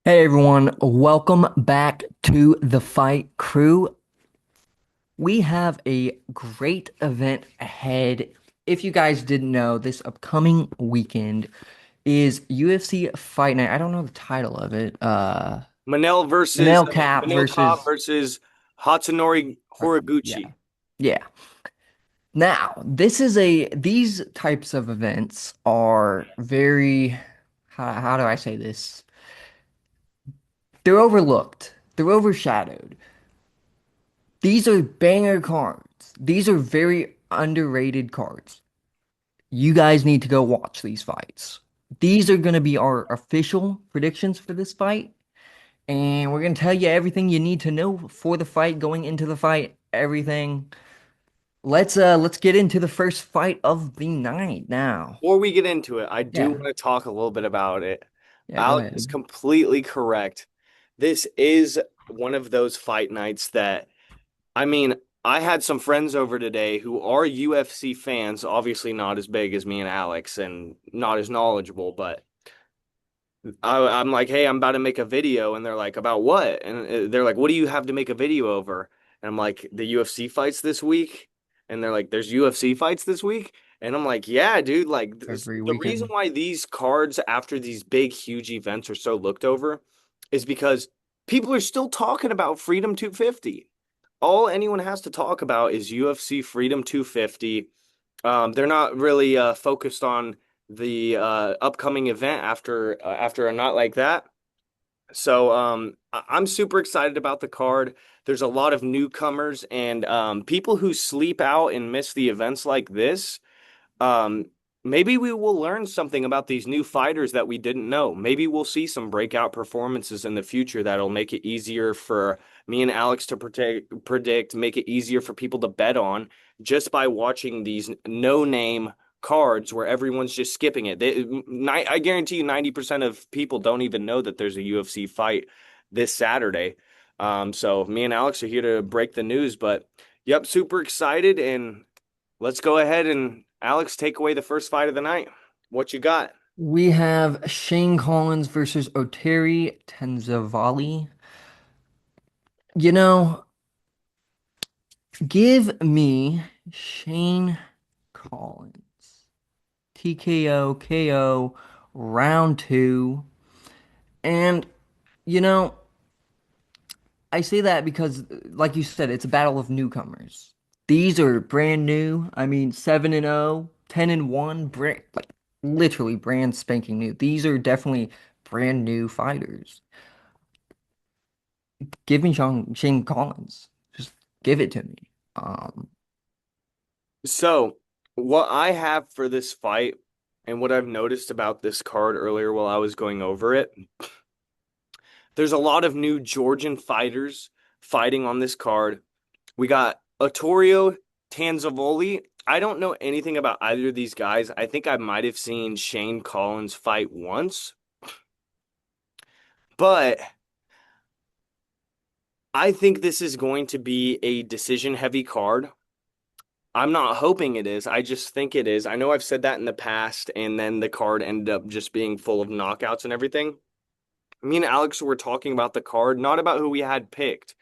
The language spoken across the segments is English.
Hey everyone, welcome back to the Fight Crew. We have a great event ahead. If you guys didn't know, this upcoming weekend is UFC Fight Night. I don't know the title of it. Manel Cap Manel Kape versus versus Hatsunori yeah. Horiguchi. Yeah. Now, these types of events are very how do I say this? They're overlooked. They're overshadowed. These are banger cards. These are very underrated cards. You guys need to go watch these fights. These are going to be our official predictions for this fight, and we're going to tell you everything you need to know for the fight, going into the fight, everything. Let's get into the first fight of the night now. Before we get into it, I do Yeah. want to talk a little bit about it. Yeah, go Alex is ahead. completely correct. This is one of those fight nights that, I mean, I had some friends over today who are UFC fans, obviously not as big as me and Alex and not as knowledgeable, but I'm like, hey, I'm about to make a video. And they're like, about what? And they're like, what do you have to make a video over? And I'm like, the UFC fights this week. And they're like, there's UFC fights this week. And I'm like, yeah, dude, like Every the reason weekend. why these cards after these big, huge events are so looked over is because people are still talking about Freedom 250. All anyone has to talk about is UFC Freedom 250. They're not really focused on the upcoming event after a night like that. So I'm super excited about the card. There's a lot of newcomers and people who sleep out and miss the events like this. Um, Maybe we will learn something about these new fighters that we didn't know. Maybe we'll see some breakout performances in the future that'll make it easier for me and Alex to predict, make it easier for people to bet on just by watching these no-name cards where everyone's just skipping it. I guarantee you 90% of people don't even know that there's a UFC fight this Saturday. So me and Alex are here to break the news, but yep, super excited and let's go ahead and Alex take away the first fight of the night. What you got? We have Shane Collins versus Oteri Tenzavali. You know, give me Shane Collins. TKO, KO, round two. And, you know, I say that because, like you said, it's a battle of newcomers. These are brand new. I mean, 7 and 0, 10 and 1, brand, like literally brand spanking new. These are definitely brand new fighters. Give me Shane Collins. Just give it to me. Um, So, what I have for this fight and what I've noticed about this card earlier while I was going over it, there's a lot of new Georgian fighters fighting on this card. We got Ottorio Tanzavoli. I don't know anything about either of these guys. I think I might have seen Shane Collins fight once, but I think this is going to be a decision heavy card. I'm not hoping it is. I just think it is. I know I've said that in the past, and then the card ended up just being full of knockouts and everything. Me and Alex were talking about the card, not about who we had picked,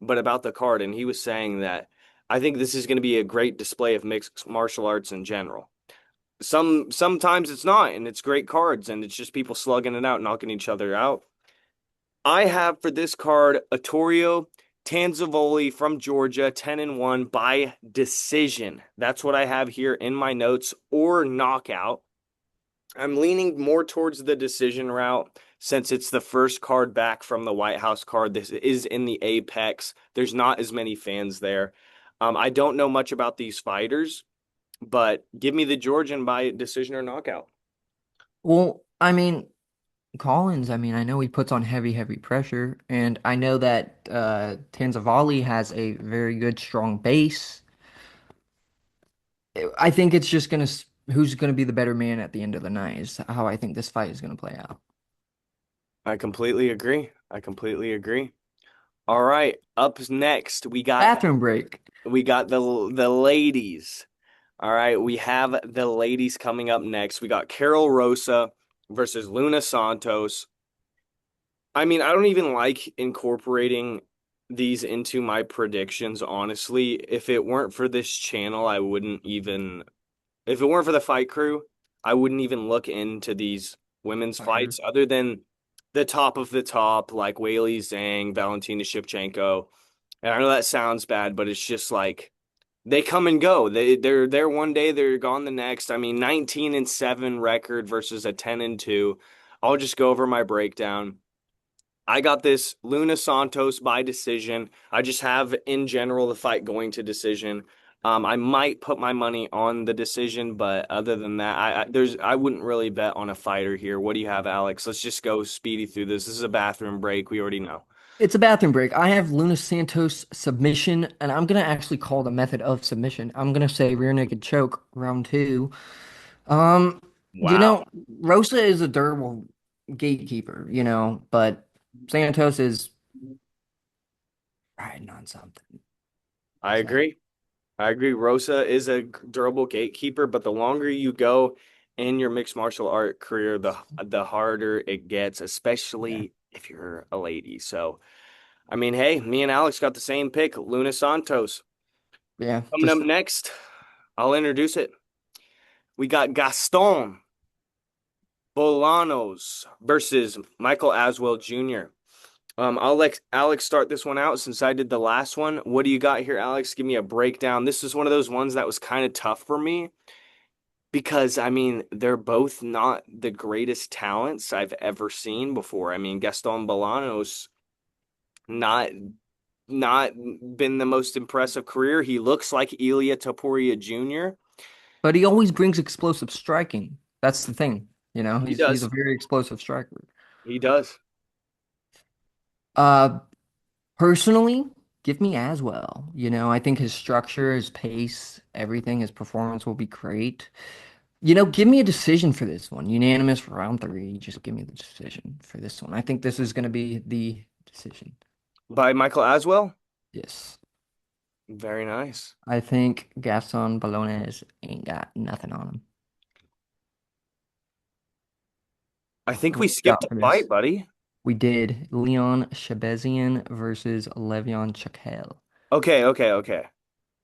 but about the card, and he was saying that I think this is going to be a great display of mixed martial arts in general. Sometimes it's not, and it's great cards, and it's just people slugging it out, knocking each other out. I have for this card Vittorio Tanzavoli from Georgia, 10 and 1 by decision. That's what I have here in my notes or knockout. I'm leaning more towards the decision route since it's the first card back from the White House card. This is in the Apex. There's not as many fans there. I don't know much about these fighters, but give me the Georgian by decision or knockout. well, I mean, Collins, I mean, I know he puts on heavy pressure, and I know that Tanzavali has a very good, strong base. I think it's just gonna who's gonna be the better man at the end of the night is how I think this fight is gonna play out. I completely agree. I completely agree. All right, up next Bathroom break. we got the ladies. All right, we have the ladies coming up next. We got Carol Rosa versus Luna Santos. I mean, I don't even like incorporating these into my predictions, honestly. If it weren't for this channel, I wouldn't even, if it weren't for the fight crew, I wouldn't even look into these women's Fighters. fights other than the top of the top, like Weili Zhang, Valentina Shevchenko. And I know that sounds bad, but it's just like they come and go. They're there one day, they're gone the next. I mean, 19-7 record versus a 10-2. I'll just go over my breakdown. I got this Luna Santos by decision. I just have in general the fight going to decision. I might put my money on the decision, but other than that, I wouldn't really bet on a fighter here. What do you have, Alex? Let's just go speedy through this. This is a bathroom break. We already know. It's a bathroom break. I have Luna Santos submission, and I'm gonna actually call the method of submission. I'm gonna say rear naked choke, round two. Um, you Wow. know, Rosa is a durable gatekeeper, but Santos is riding on something. I So agree. I agree. Rosa is a durable gatekeeper, but the longer you go in your mixed martial art career, the harder it gets, yeah, especially if you're a lady. So, I mean, hey, me and Alex got the same pick, Luna Santos. yeah, Coming up just next, I'll introduce it. We got Gaston Bolanos versus Michael Aswell Jr. I'll let Alex start this one out since I did the last one. What do you got here, Alex? Give me a breakdown. This is one of those ones that was kind of tough for me because I mean, they're both not the greatest talents I've ever seen before. I mean, Gaston Bolanos not not been the most impressive career. He looks like Ilia Topuria Jr. but he always brings explosive striking. That's the thing, He he's a does. very explosive striker. He does. Uh, Personally, give me Aswell. I think his structure, his pace, everything, his performance will be great. Give me a decision for this one. Unanimous for round three. Just give me the decision for this one. I think this is going to be the decision. By Michael Aswell. Yes. Very nice. I think Gaston Bolognese ain't got nothing on him. I think What we do you skipped got a for this? fight, buddy. We did Leon Shabazian versus Le'Veon Chakel. Okay.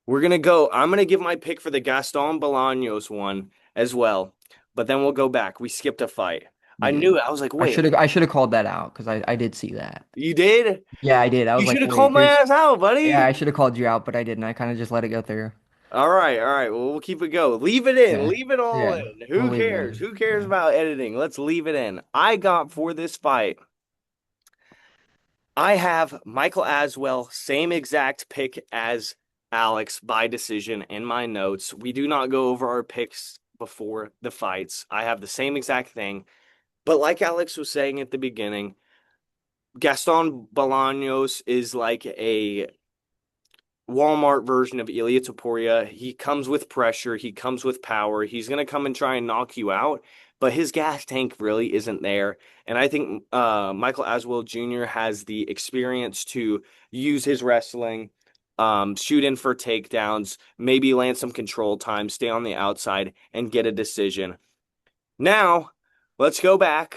We're gonna go. I'm gonna give my pick for the Gaston Bolaños one as well, but then we'll go back. We skipped a fight. We I knew did. it. I was like, I wait, should have I should have called that out because I did see that. you did? Yeah, I did. I You was should like, have called wait, my there's ass out, yeah, buddy. I should have called you out, but I didn't. I kind of just let it go through. All right. Well, we'll keep it go. Leave it in. Yeah. Leave it all Yeah. in. We'll Who leave it cares? in. Who cares Yeah. about editing? Let's leave it in. I got for this fight. I have Michael Aswell, same exact pick as Alex by decision in my notes. We do not go over our picks before the fights. I have the same exact thing. But like Alex was saying at the beginning, Gaston Bolaños is like a Walmart version of Ilia Topuria. He comes with pressure, he comes with power. He's going to come and try and knock you out, but his gas tank really isn't there. And I think Michael Aswell Jr. has the experience to use his wrestling, shoot in for takedowns, maybe land some control time, stay on the outside, and get a decision. Now, let's go back.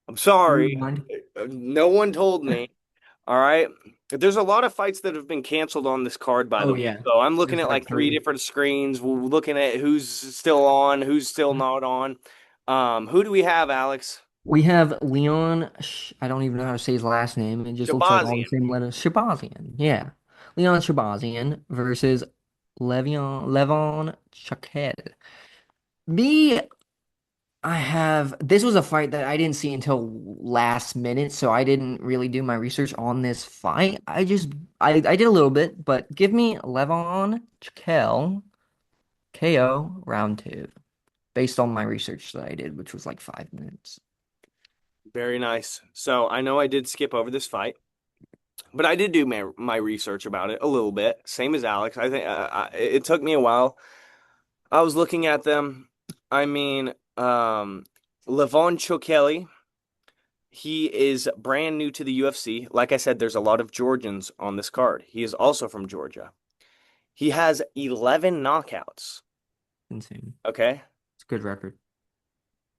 I'm sorry. Rewind. No one told me. All right. There's a lot of fights that have been canceled on this card, by the Oh way. yeah. So I'm looking There's at like like three three. different screens. We're looking at who's still on, who's still not on. Who do we have, Alex? We have Leon, I don't even know how to say his last name. It just looks like all the Shabazian. same letters. Shabazian. Yeah. Leon Shabazian versus Levon Chakel. Me, this was a fight that I didn't see until last minute, so I didn't really do my research on this fight. I did a little bit, but give me Levon Chakel KO round two, based on my research that I did, which was like 5 minutes. Very nice. So I know I did skip over this fight, but I did do my research about it a little bit. Same as Alex. I think it took me a while. I was looking at them. I mean, Levon Chokeli. He is brand new to the UFC. Like I said, there's a lot of Georgians on this card. He is also from Georgia. He has 11 knockouts. Insane. Okay. It's a good record.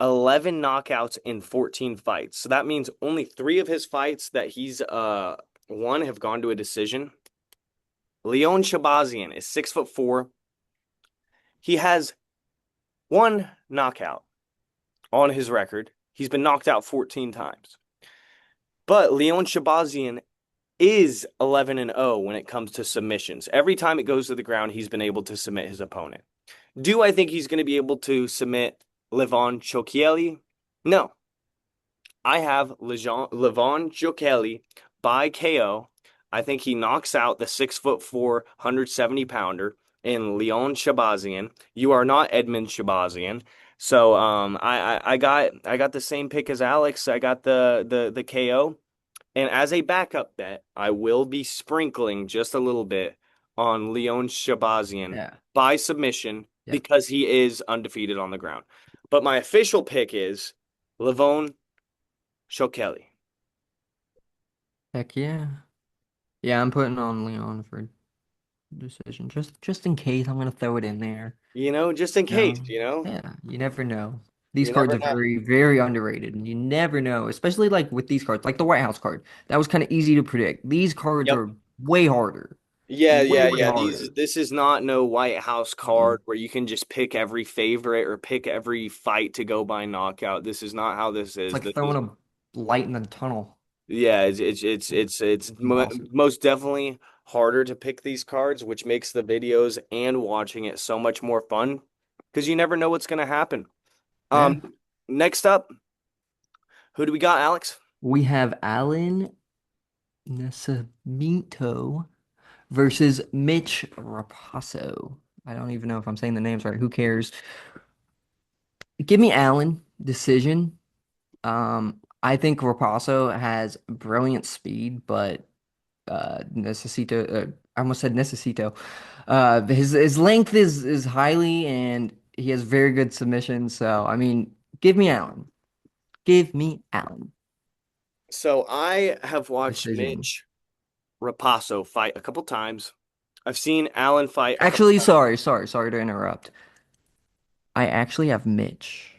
11 knockouts in 14 fights. So that means only 3 of his fights that he's won have gone to a decision. Leon Shabazian is 6'4". He has one knockout on his record. He's been knocked out 14 times. But Leon Shabazian is 11 and 0 when it comes to submissions. Every time it goes to the ground, he's been able to submit his opponent. Do I think he's going to be able to submit Levon Chokieli? No. I have Levon Chokieli by KO. I think he knocks out the 6'4", 170-pounder in Leon Shabazian. You are not Edmund Shabazian. So I got the same pick as Alex. I got the KO. And as a backup bet, I will be sprinkling just a little bit on Leon Shabazian Yeah. by submission Yep. because he is undefeated on the ground. But my official pick is Levon Shokeli. Heck yeah. Yeah, I'm putting on Leon for decision. Just in case I'm gonna throw it in there. Just in case, No. Yeah, you never know. These you cards never are know. very, very underrated, and you never know, especially like with these cards, like the White House card. That was kind of easy to predict. These cards Yep. are way harder. Yeah, Way, yeah, way yeah. These harder. this is not no White House Mm-mm. card where you can just pick every favorite or pick every fight to go by knockout. This is not how this It's is. like This is throwing a light in the tunnel. Yeah, it's Impossible. most definitely harder to pick these cards, which makes the videos and watching it so much more fun because you never know what's going to happen. Yeah. Next up, who do we got, Alex? We have Alan Nascimento versus Mitch Rapasso. I don't even know if I'm saying the names right. Who cares? Give me Allen decision. I think Rapasso has brilliant speed, but I almost said Necesito. His length is highly, and he has very good submission. So I mean, give me Allen. Give me Allen So I have watched decision. Mitch Rapasso fight a couple times. I've seen Allen fight a couple Actually, times. sorry to interrupt. I actually have Mitch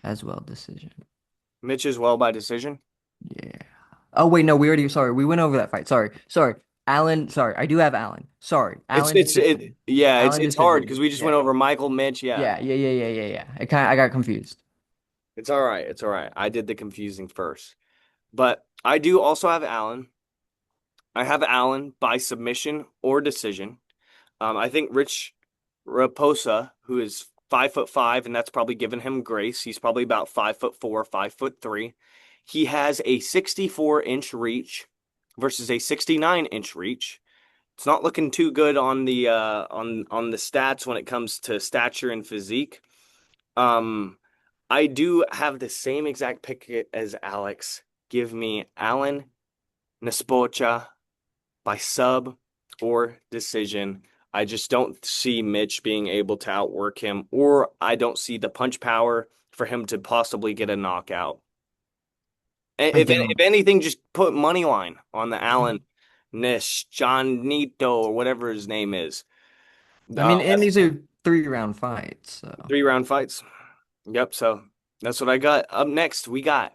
as well decision. Mitch as well by decision. Yeah. Oh wait, no, we went over that fight. Sorry. Allen, sorry. I do have Allen. Sorry. It's Allen it's it decision. yeah, Allen it's hard decision. because we just Yeah. went over Michael Mitch. Yeah, Yeah. I got confused. it's all right. It's all right. I did the confusing first, but I do also have Allen. I have Allen by submission or decision. I think Rich Raposa, who is 5'5", and that's probably given him grace. He's probably about 5'4", 5'3". He has a 64-inch reach versus a 69-inch reach. It's not looking too good on the on the stats when it comes to stature and physique. Um, I do have the same exact pick as Alex. Give me Allen Nespocha by sub or decision. I just don't see Mitch being able to outwork him, or I don't see the punch power for him to possibly get a knockout. I If don't. anything, just put money line on the Yeah. Allen Nesjanito or whatever his name is. I mean, and That's these are 3 round fights, so 3 round fights. Yep. So that's what I got. Up next, we got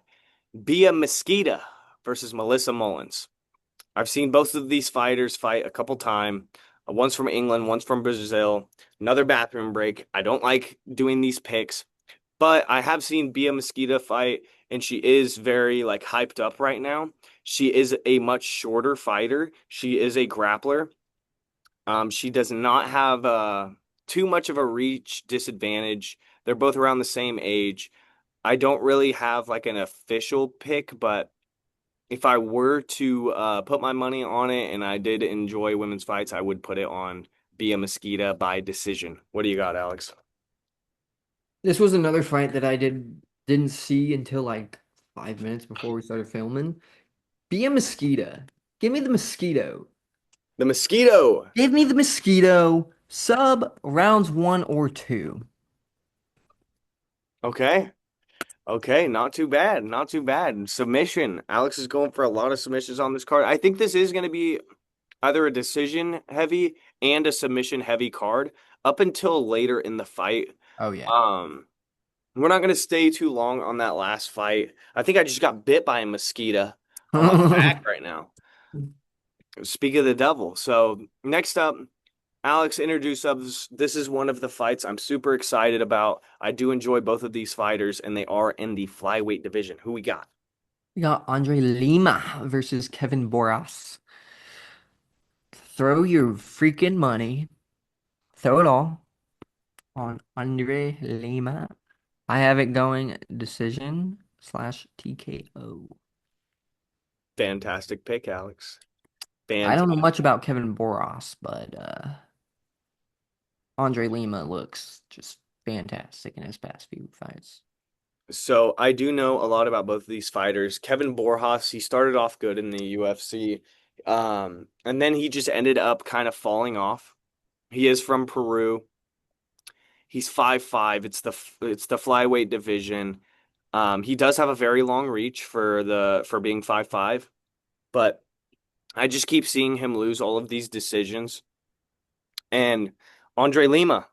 Bia Mesquita versus Melissa Mullins. I've seen both of these fighters fight a couple times. One's from England, one's from Brazil. Another bathroom break. I don't like doing these picks, but I have seen Bia Mosquito fight, and she is very like hyped up right now. She is a much shorter fighter. She is a grappler. She does not have too much of a reach disadvantage. They're both around the same age. I don't really have like an official pick, but if I were to put my money on it and I did enjoy women's fights, I would put it on Bia Mosquito by decision. What do you got, Alex? this was another fight that I didn't see until like 5 minutes before we started filming. Be a mosquito. Give me the mosquito. The Mosquito. Give me the mosquito. Sub rounds 1 or 2. Okay. Okay, not too bad. Not too bad. Submission. Alex is going for a lot of submissions on this card. I think this is going to be either a decision heavy and a submission heavy card up until later in the fight. Oh yeah. Um, We're not going to stay too long on that last fight. I think I just got bit by a mosquito on my back right now. Speak of the devil. So next up, Alex, introduce us. This is one of the fights I'm super excited about. I do enjoy both of these fighters, and they are in the flyweight division. Who we got? We got Andre Lima versus Kevin Boras. Throw your freaking money, throw it all on Andre Lima. I have it going decision slash TKO. Fantastic pick, Alex. I don't know Fantastic. much about Kevin Boras, but Andre Lima looks just fantastic in his past few fights. So I do know a lot about both of these fighters. Kevin Borjas, he started off good in the UFC, and then he just ended up kind of falling off. He is from Peru. He's 5'5". It's the flyweight division. He does have a very long reach for being 5'5", but I just keep seeing him lose all of these decisions. And Andre Lima,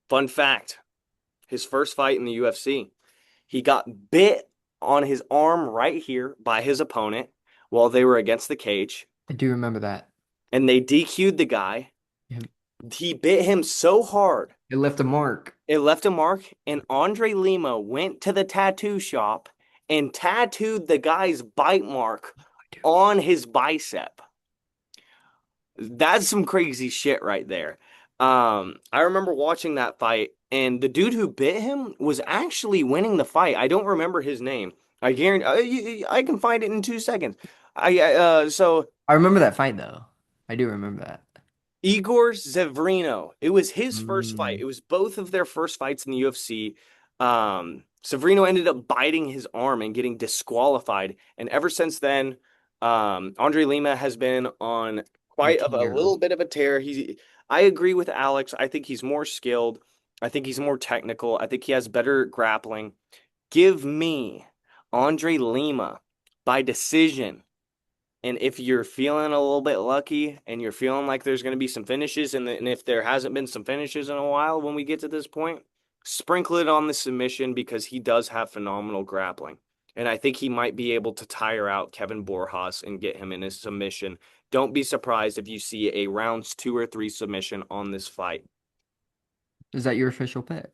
fun fact, his first fight in the UFC, he got bit on his arm right here by his opponent while they were against the cage, I do remember that. and they DQ'd the guy. Yeah, He bit him so hard, it left a mark. it left a mark, and Andre Lima went to the tattoo shop and tattooed the guy's bite mark on his bicep. That's some crazy shit right there. I remember watching that fight, and the dude who bit him was actually winning the fight. I don't remember his name. I guarantee I can find it in 2 seconds. So I remember that fight though. I do remember that. Igor Severino. It was his first fight. Mm, It was both of their first fights in the UFC. Severino ended up biting his arm and getting disqualified. And ever since then, Andre Lima has been on a quite of a tear. little bit of a tear. I agree with Alex. I think he's more skilled. I think he's more technical. I think he has better grappling. Give me Andre Lima by decision. And if you're feeling a little bit lucky and you're feeling like there's going to be some finishes, and if there hasn't been some finishes in a while when we get to this point, sprinkle it on the submission because he does have phenomenal grappling. And I think he might be able to tire out Kevin Borjas and get him in his submission. Don't be surprised if you see a rounds 2 or 3 submission on this fight. Is that your official pick?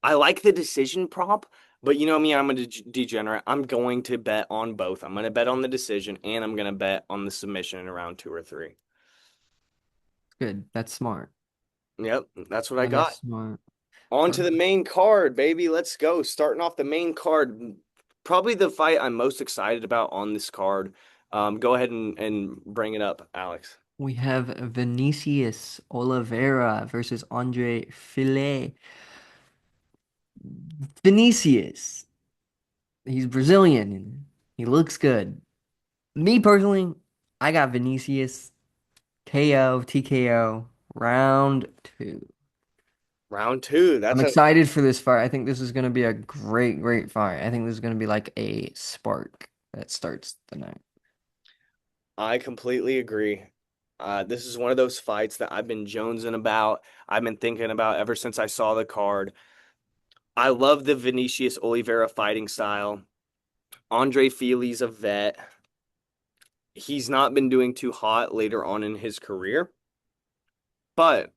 I like the decision prop, but you know me, I'm a degenerate. I'm going to bet on both. I'm going to bet on the decision and I'm going to bet on the submission in round 2 or 3. Good. That's smart. Yep, that's what I That is got. smart. On to the Perfect. main card, baby. Let's go. Starting off the main card, probably the fight I'm most excited about on this card. Go ahead and bring it up, Alex. We have Vinicius Oliveira versus Andre Fili. Vinicius, he's Brazilian and he looks good. Me personally, I got Vinicius KO, TKO, round two. Round two. I'm That's a excited for this fight. I think this is going to be a great, great fight. I think this is going to be like a spark that starts the night. I completely agree. This is one of those fights that I've been jonesing about. I've been thinking about ever since I saw the card. I love the Vinicius Oliveira fighting style. Andre Fili's a vet. He's not been doing too hot later on in his career, but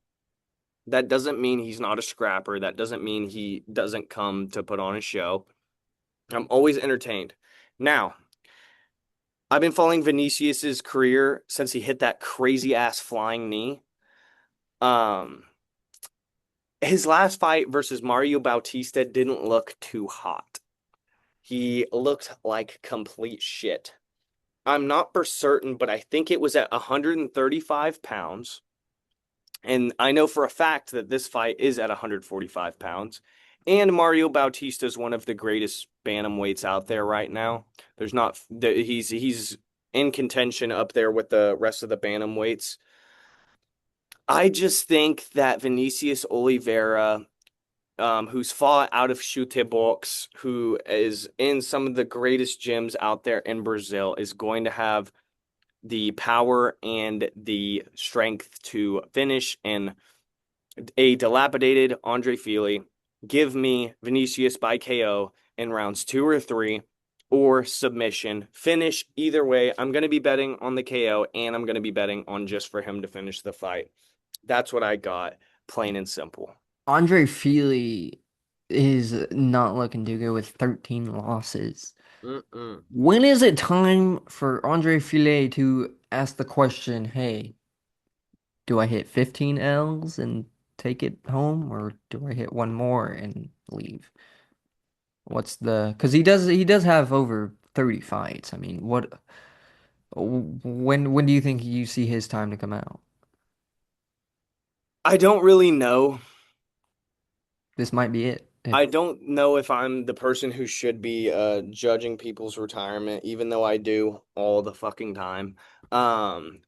that doesn't mean he's not a scrapper. That doesn't mean he doesn't come to put on a show. I'm always entertained. Now, I've been following Vinicius's career since he hit that crazy ass flying knee. Um, his last fight versus Mario Bautista didn't look too hot. He looked like complete shit. I'm not for certain, but I think it was at 135 pounds. And I know for a fact that this fight is at 145 pounds. And Mario Bautista is one of the greatest bantamweights out there right now. There's not he's in contention up there with the rest of the bantamweights. I just think that Vinicius Oliveira, who's fought out of chute box, who is in some of the greatest gyms out there in Brazil, is going to have the power and the strength to finish and a dilapidated Andre Fili. Give me Vinicius by KO in rounds 2 or 3 or submission. Finish either way. I'm going to be betting on the KO and I'm going to be betting on just for him to finish the fight. That's what I got, plain and simple. Andre Feely is not looking too good with 13 losses. Mm-mm. When is it time for Andre Fili to ask the question, hey, do I hit 15 L's and take it home, or do I hit one more and leave? What's the, because he does have over 30 fights. I mean, when do you think you see his time to come out? I don't really know. This might be it. I If don't know if I'm the person who should be judging people's retirement, even though I do all the fucking time.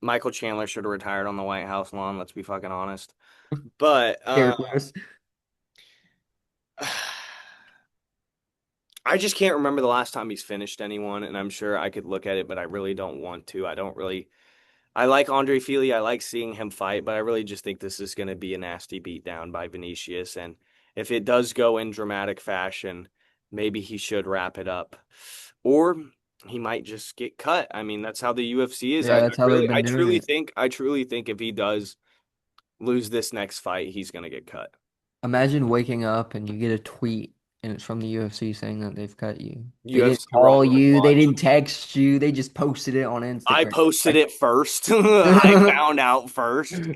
Michael Chandler should have retired on the White House lawn, let's be fucking honest. But Derek Lewis. I just can't remember the last time he's finished anyone, and I'm sure I could look at it, but I really don't want to. I like Andre Fili. I like seeing him fight, but I really just think this is going to be a nasty beatdown by Vinicius. And if it does go in dramatic fashion, maybe he should wrap it up, or he might just get cut. I mean, that's how the UFC is. Yeah, that's how they've been doing it. I truly think if he does lose this next fight, he's going to get cut. Imagine waking up and you get a tweet and it's from the UFC saying that they've cut you. They didn't UFC call Raw you, they Watch. didn't text you, they just posted it on I Instagram. posted Like, it first. I found out first.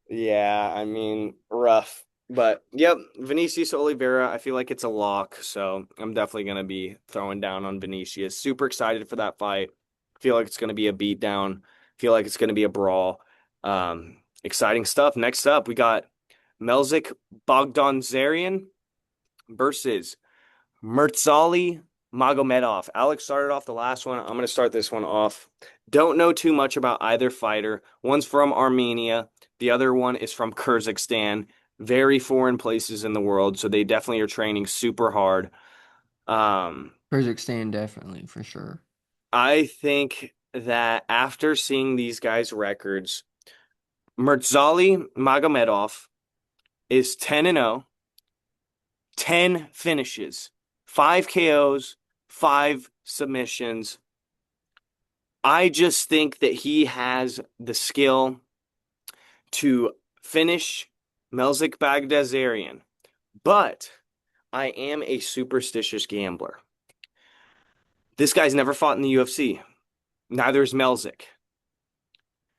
Yeah, I mean, rough. But yep, Vinicius Oliveira, I feel like it's a lock, so I'm definitely gonna be throwing down on Vinicius. Super excited for that fight. Feel like it's gonna be a beatdown. Feel like it's gonna be a brawl. Exciting stuff. Next up, we got Melzik Bogdanzarian versus Murtzali Magomedov. Alex started off the last one. I'm going to start this one off. Don't know too much about either fighter. One's from Armenia, the other one is from Kyrgyzstan. Very foreign places in the world, so they definitely are training super hard. Um, Kazakhstan, definitely, for sure. I think that after seeing these guys' records, Murtzali Magomedov is 10 and 0, 10 finishes, 5 KOs, 5 submissions. I just think that he has the skill to finish Melzik Baghdasaryan, but I am a superstitious gambler. This guy's never fought in the UFC. Neither is Melzik.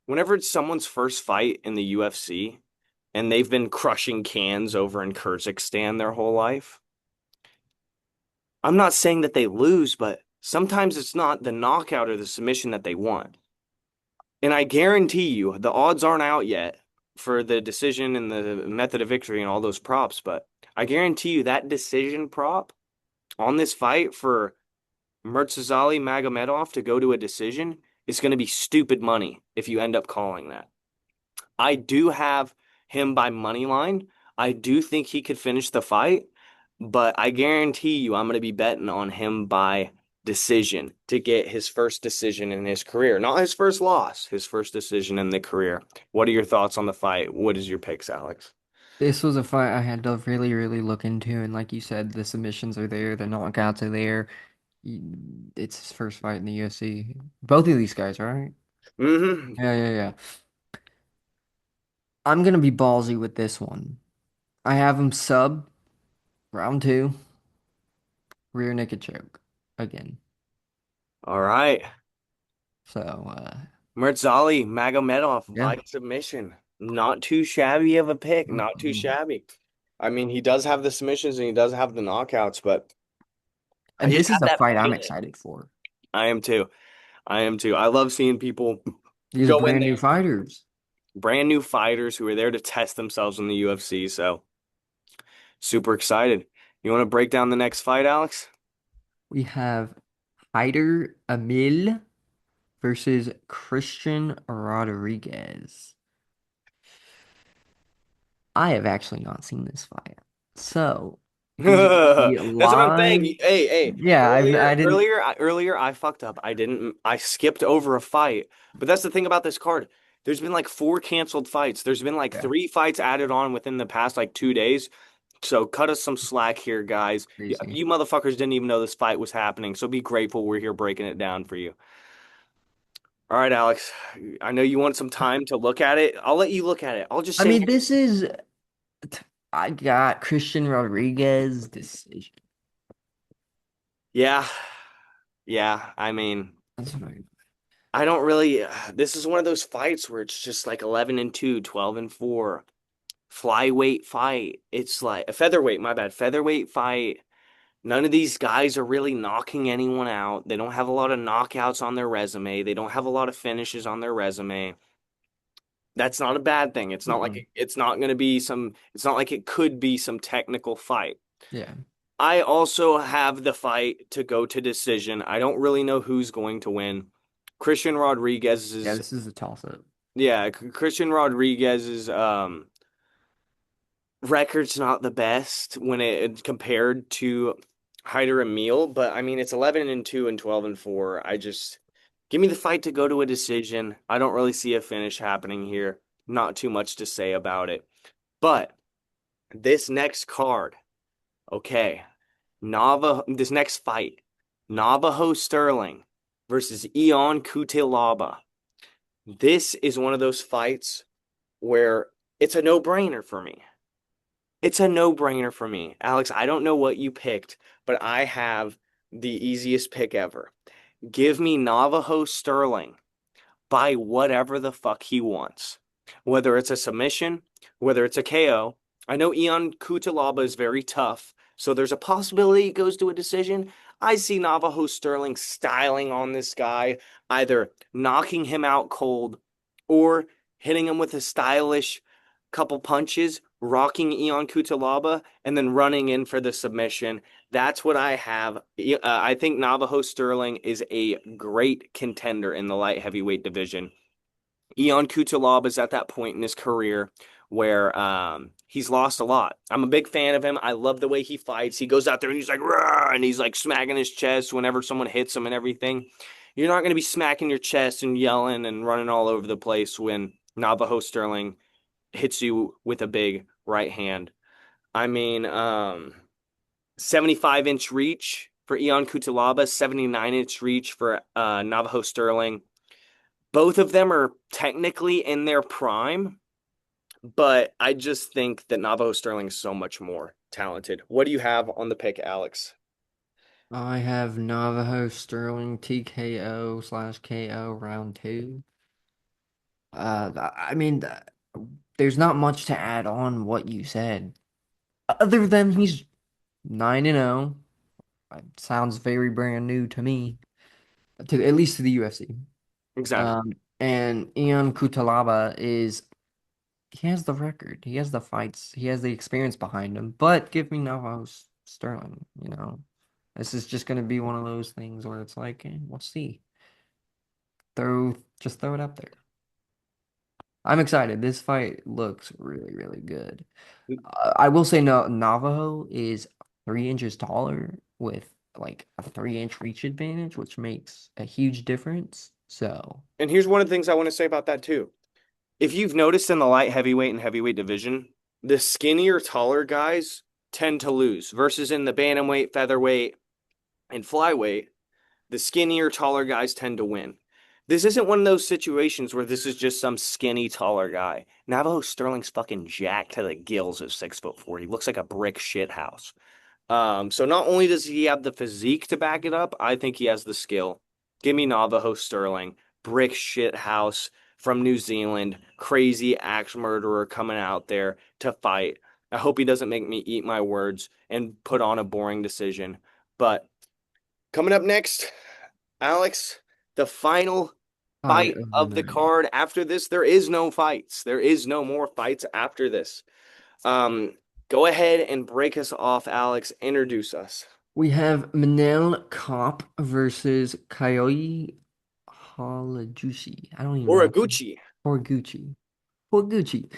Whenever it's someone's first fight in the UFC and they've been crushing cans over in Kyrgyzstan their whole life, I'm not saying that they lose, but sometimes it's not the knockout or the submission that they want. And I guarantee you, the odds aren't out yet for the decision and the method of victory and all those props, but I guarantee you that decision prop on this fight for Murtzazali Magomedov to go to a decision is going to be stupid money if you end up calling that. I do have him by money line. I do think he could finish the fight, but I guarantee you I'm going to be betting on him by decision to get his first decision in his career. Not his first loss, his first decision in the career. What are your thoughts on the fight? What is your picks, Alex? This was a fight I had to really, really look into, and like you said, the submissions are there, the knockouts are there. It's his first fight in the UFC. Both of these guys, right? Hmm. Yeah, yeah, yeah. I'm gonna be ballsy with this one. I have him sub round two, rear naked choke again. All right. So, Mertzali Magomedov yeah. by submission. Not too shabby of a pick. Not too Mm-mm. shabby. I mean, he does have the submissions and he does have the knockouts, but I And just this is have a that fight I'm feeling. excited for. I am too. I am too. I love seeing people These are go in brand new there, fighters. brand new fighters who are there to test themselves in the UFC. So super excited. You want to break down the next fight, Alex? We have Hyder Emil versus Christian Rodriguez. I have actually not seen this fight. So, these are gonna be That's what I'm saying. live. Hey, Yeah, I didn't. earlier I skipped over a fight. But that's the thing about this card. There's been like four canceled fights. There's been like Yeah, three fights added on within the past like 2 days. So cut us some slack here, guys. crazy. You motherfuckers didn't even know this fight was happening. So be grateful we're here breaking it down for you. All right, Alex. I know you want some time to look at it. I'll let you look at it. I'll just I say, mean, this is I got Christian Rodriguez decision. yeah, yeah. I mean, That's fine. I don't really. This is one of those fights where it's just like 11-2, 12-4, flyweight fight. It's like a featherweight, my bad, featherweight fight. None of these guys are really knocking anyone out. They don't have a lot of knockouts on their resume. They don't have a lot of finishes on their resume. That's not a bad thing. It's not like Mm-mm. it's not going to be some, it's not like it could be some technical fight. Yeah, I also have the fight to go to decision. I don't really know who's going to win. Christian yeah. Rodriguez's, This is a toss up. yeah, Christian Rodriguez's record's not the best when it compared to Hyder Emil, but I mean it's 11-2 and 12-4. I just give me the fight to go to a decision. I don't really see a finish happening here. Not too much to say about it. But this next card, okay, this next fight, Navajo Sterling versus Ion Cutelaba. This is one of those fights where it's a no-brainer for me. It's a no-brainer for me. Alex, I don't know what you picked, but I have the easiest pick ever. Give me Navajo Sterling by whatever the fuck he wants. Whether it's a submission, whether it's a KO. I know Ion Cutelaba is very tough, so there's a possibility it goes to a decision. I see Navajo Sterling styling on this guy, either knocking him out cold or hitting him with a stylish couple punches, rocking Ion Cutelaba, and then running in for the submission. That's what I have. I think Navajo Sterling is a great contender in the light heavyweight division. Ion Cutelaba is at that point in his career where he's lost a lot. I'm a big fan of him. I love the way he fights. He goes out there and he's like, "Rah!" And he's like smacking his chest whenever someone hits him and everything. You're not going to be smacking your chest and yelling and running all over the place when Navajo Sterling hits you with a big right hand. I mean, 75-inch reach for Ion Cutelaba, 79-inch reach for Navajo Sterling. Both of them are technically in their prime, but I just think that Navajo Sterling is so much more talented. What do you have on the pick, Alex? I have Navajo Sterling TKO slash KO round two. I mean, there's not much to add on what you said, other than he's 9-0. Sounds very brand new to me, to at least to the UFC. Exactly. And Ian Kutalaba is he has the record, he has the fights, he has the experience behind him. But give me Navajo Sterling. This is just gonna be one of those things where it's like, we'll see. Just throw it up there. I'm excited. This fight looks really, really good. I will say no, Navajo is 3 inches taller with like a 3 inch reach advantage, which makes a huge difference. So, And here's one of the things I want to say about that too. If you've noticed in the light heavyweight and heavyweight division, the skinnier, taller guys tend to lose versus in the bantamweight, featherweight, and flyweight, the skinnier, taller guys tend to win. This isn't one of those situations where this is just some skinny, taller guy. Navajo Sterling's fucking jacked to the gills at 6'4". He looks like a brick shit house. So not only does he have the physique to back it up, I think he has the skill. Give me Navajo Sterling, brick shit house from New Zealand, crazy axe murderer coming out there to fight. I hope he doesn't make me eat my words and put on a boring decision. But coming up next, Alex, the final fight fight of the of the night. card. After this, there is no fights. There is no more fights after this. Um, Go ahead and break us off, Alex. Introduce us. We have Manel Kopp versus Kyoji Harajushi. I don't even know. Horiguchi. Horiguchi. Horiguchi.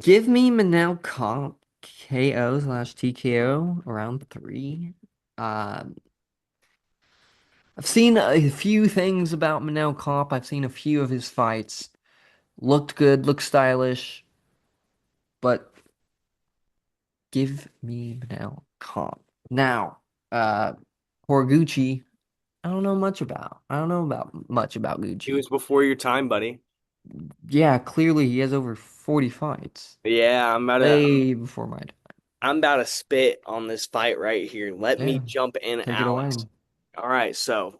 Give me Manel Kopp KO slash TKO around three. Um, I've seen a few things about Manel Kopp. I've seen a few of his fights. Looked good, looked stylish, but give me Manel Comp. Now, uh, Horiguchi, I don't know much about. I don't know about much about He Gucci. was before your time, buddy. Yeah, clearly he has over 40 fights. Yeah, Way before my time. I'm about to spit on this fight right here. Let me Yeah, jump in, take it away. Alex. All right, so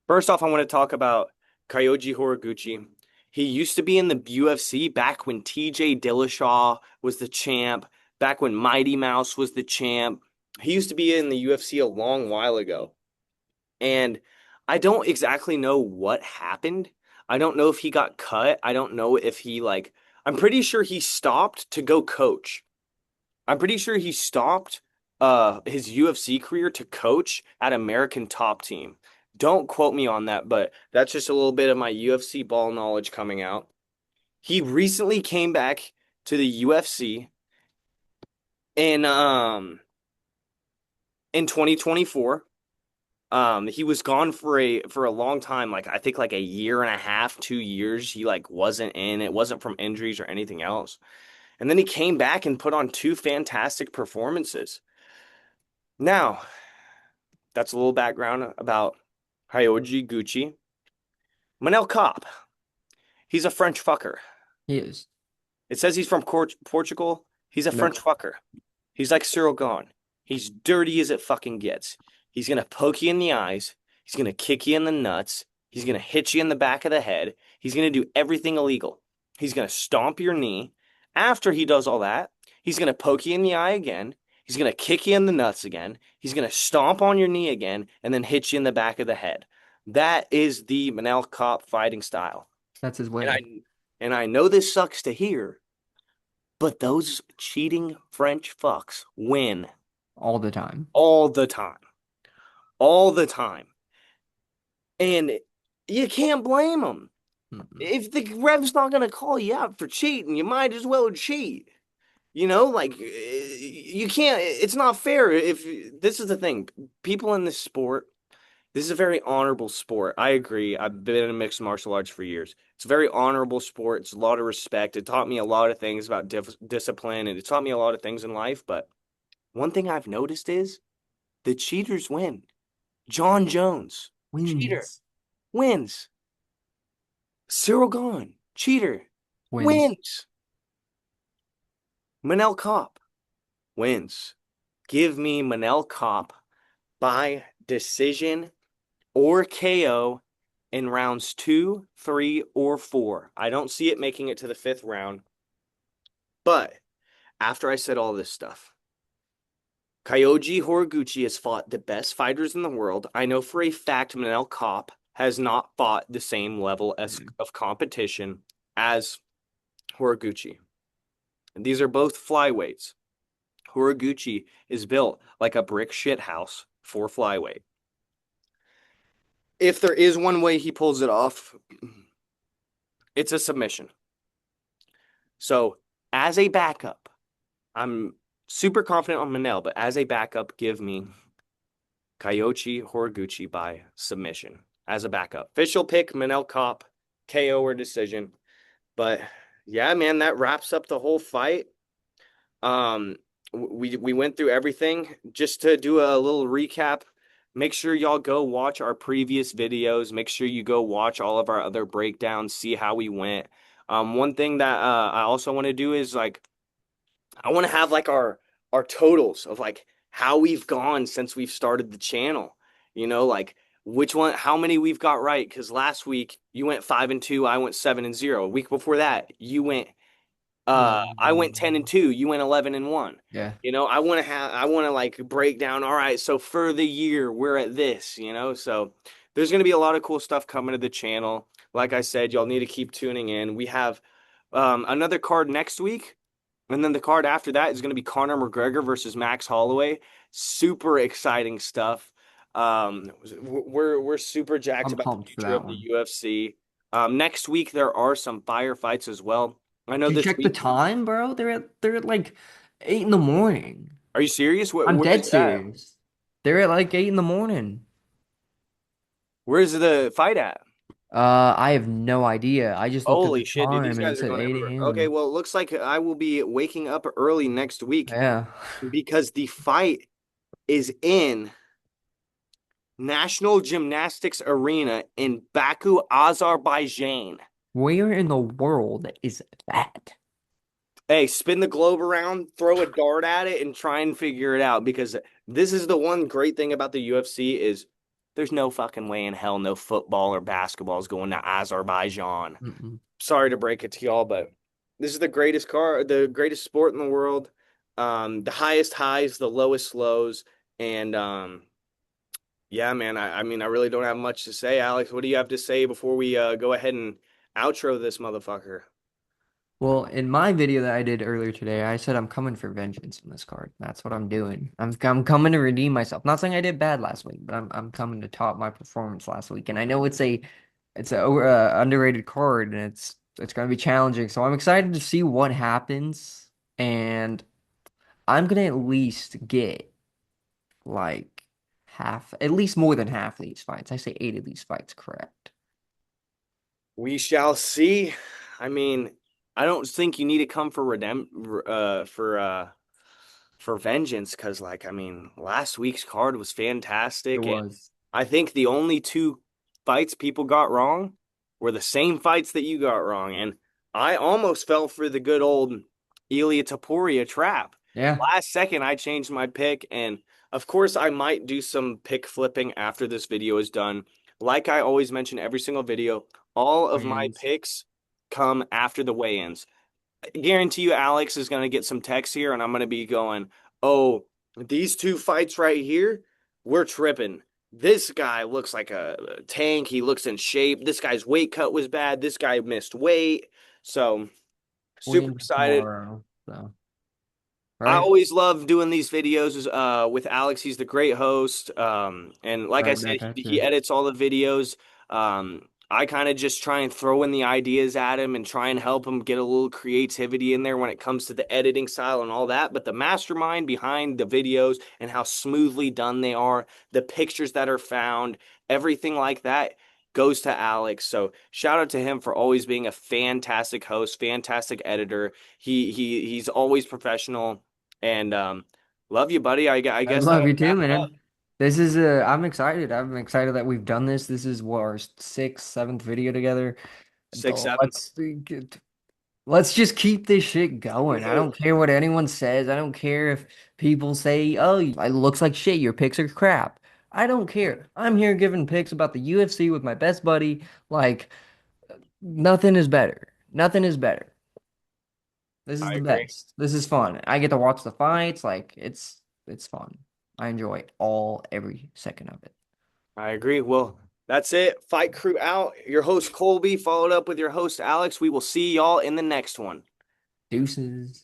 first off, I want to talk about Kyoji Horiguchi. He used to be in the UFC back when TJ Dillashaw was the champ, back when Mighty Mouse was the champ. He used to be in the UFC a long while ago. And I don't exactly know what happened. I don't know if he got cut. I don't know if he I'm pretty sure he stopped to go coach. I'm pretty sure he stopped his UFC career to coach at American Top Team. Don't quote me on that, but that's just a little bit of my UFC ball knowledge coming out. He recently came back to the UFC in um in 2024. He was gone for a long time, like I think like a year and a half, 2 years. He like wasn't in. It wasn't from injuries or anything else. And then he came back and put on two fantastic performances. Now, that's a little background about Hyoji Gucci. Manel Kopp, he's a French fucker. He is. It says he's from Portugal. He's a Nope. French fucker. He's like Cyril Gahn. He's dirty as it fucking gets. He's gonna poke you in the eyes. He's gonna kick you in the nuts. He's gonna hit you in the back of the head. He's gonna do everything illegal. He's gonna stomp your knee. After he does all that, he's gonna poke you in the eye again. He's gonna kick you in the nuts again. He's gonna stomp on your knee again and then hit you in the back of the head. That is the Manel Kopp fighting style. That's his And I way and I know this sucks to hear, but those cheating French fucks win all the time. all the time. All the time. And you can't blame them. Mm-mm. If the ref's not going to call you out for cheating, you might as well cheat. You know, like you can't, it's not fair. If this is the thing, people in this sport, this is a very honorable sport. I agree. I've been in mixed martial arts for years. It's a very honorable sport. It's a lot of respect. It taught me a lot of things about discipline and it taught me a lot of things in life. But one thing I've noticed is the cheaters win. John Jones, cheater, Wins. wins. Cyril Gahn, cheater, Wins. wins. Manel Kopp, wins. Give me Manel Kopp by decision or KO in rounds 2, 3, or 4. I don't see it making it to the fifth round. But after I said all this stuff, Kyoji Horiguchi has fought the best fighters in the world. I know for a fact Manel Kopp has not fought the same level Mm. of competition as Horiguchi. And these are both flyweights. Horiguchi is built like a brick shit house for flyweight. If there is one way he pulls it off, it's a submission. So, as a backup, I'm super confident on Manel, but as a backup, give me Kyoji Horiguchi by submission as a backup. Official pick Manel Kopp, KO or decision. But yeah, man, that wraps up the whole fight. Um, we went through everything. Just to do a little recap, make sure y'all go watch our previous videos. Make sure you go watch all of our other breakdowns, see how we went. One thing that I also want to do is I want to have like our totals of like how we've gone since we've started the channel. You know, like which one, how many we've got right. Because last week you went 5-2, I went 7-0. A week before that, I went 10-2, you went 11-1. Yeah. You know, I want to like break down, all right, so for the year, we're at this, you know? So there's going to be a lot of cool stuff coming to the channel. Like I said, y'all need to keep tuning in. We have another card next week. And then the card after that is going to be Conor McGregor versus Max Holloway. Super exciting stuff. We're super jacked I'm about the pumped for future that of the one. UFC. Next week there are some firefights as well. I know Did you this check the week. time, bro? They're at like 8 in the morning. Are you serious? I'm Where's dead it at? serious. They're at like 8 in the morning. Where's the fight at? I have no idea. I just looked at the Holy shit, dude, these time and it guys are said going 8 everywhere. Okay, a.m. well, it looks like I will be waking up early next week Yeah. because the fight is in National Gymnastics Arena in Baku, Azerbaijan. Where in the world is that? Hey, spin the globe around, throw a dart at it, and try and figure it out because this is the one great thing about the UFC is there's no fucking way in hell no football or basketball is going to Azerbaijan. Mm-mm. Sorry to break it to y'all, but this is the greatest sport in the world. The highest highs, the lowest lows, and yeah, man. I mean, I really don't have much to say, Alex. What do you have to say before we go ahead and outro this motherfucker? Well, in my video that I did earlier today, I said I'm coming for vengeance in this card. That's what I'm doing. I'm coming to redeem myself. Not saying I did bad last week, but I'm coming to top my performance last week. And I know it's a underrated card, and it's going to be challenging. So I'm excited to see what happens, and I'm gonna at least get like half, at least more than half of these fights. I say 8 of these fights correct. We shall see. I mean, I don't think you need to come for for vengeance because, like, I mean, last week's card was It fantastic, and was. I think the only two fights people got wrong were the same fights that you got wrong, and I almost fell for the good old Ilia Topuria trap. Yeah. Last second, I changed my pick, and of course, I might do some pick flipping after this video is done. Like I always mention every single video, all of my Wins. picks come after the weigh-ins. I guarantee you Alex is going to get some text here and I'm going to be going, "Oh, these two fights right here, we're tripping. This guy looks like a tank. He looks in shape. This guy's weight cut was bad. This guy missed weight." So, super Wins excited. tomorrow. So, I right? always love doing these videos with Alex. He's the great host. And like I Right said, back at he you. edits all the videos. I kind of just try and throw in the ideas at him and try and help him get a little creativity in there when it comes to the editing style and all that. But the mastermind behind the videos and how smoothly done they are, the pictures that are found, everything like that goes to Alex. So shout out to him for always being a fantastic host, fantastic editor. He's always professional and love you, buddy. I I guess that'll love you wrap too, it up. man. I'm excited. I'm excited that we've done this. This is what our sixth, seventh video together. Six, seven. Let's just keep this shit going. I don't care what anyone says. I don't care if people say, "Oh, it looks like shit. Your picks are crap." I don't care. I'm here giving picks about the UFC with my best buddy. Like nothing is better. Nothing is better. This is I the agree. best. This is fun. I get to watch the fights. Like it's fun. I enjoy every second of it. I agree. Well, that's it. Fight crew out. Your host Colby followed up with your host Alex. We will see y'all in the next one. Deuces.